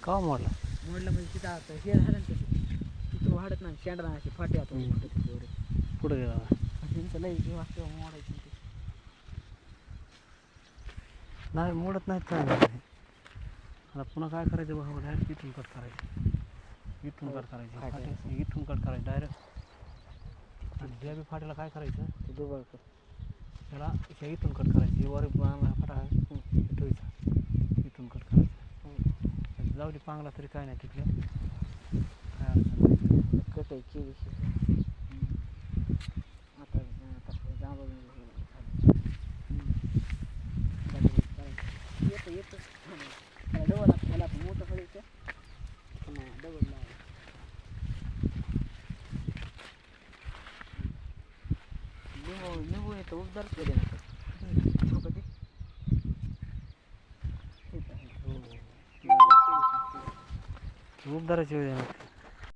का मोडला? मोडलं म्हणजे तिथं आता हे झालं ना तसं तिथून वाढत नाही शेंडा अशी फाटी आता पुढे गेला त्यांचं लई हे वाटतं मोडायचं ते. नाही मोडत नाहीत काय नाही. आता पुन्हा काय करायचं बाबा डायरेक्ट इथून कट करायचं. इथून कट करायची फाटी इथून कट करायचं डायरेक्ट. आणि ह्या बी फाटीला काय करायचं ते दुबळ कर त्याला ह्या इथून कट करायची वर फाटा आहे ठेवायचा इथून कट करायचं. जाऊ दे पांगला तरी काय नाही तिथलं काय अडचण नाही. कटायची विषय आता आता जांभळ येतं येतं त्याला डबल त्याला आपण मोठं करायचं पुन्हा डबल लावायचं. निंबू येतं उबदार कधी ना कधी उबदाराची वेळ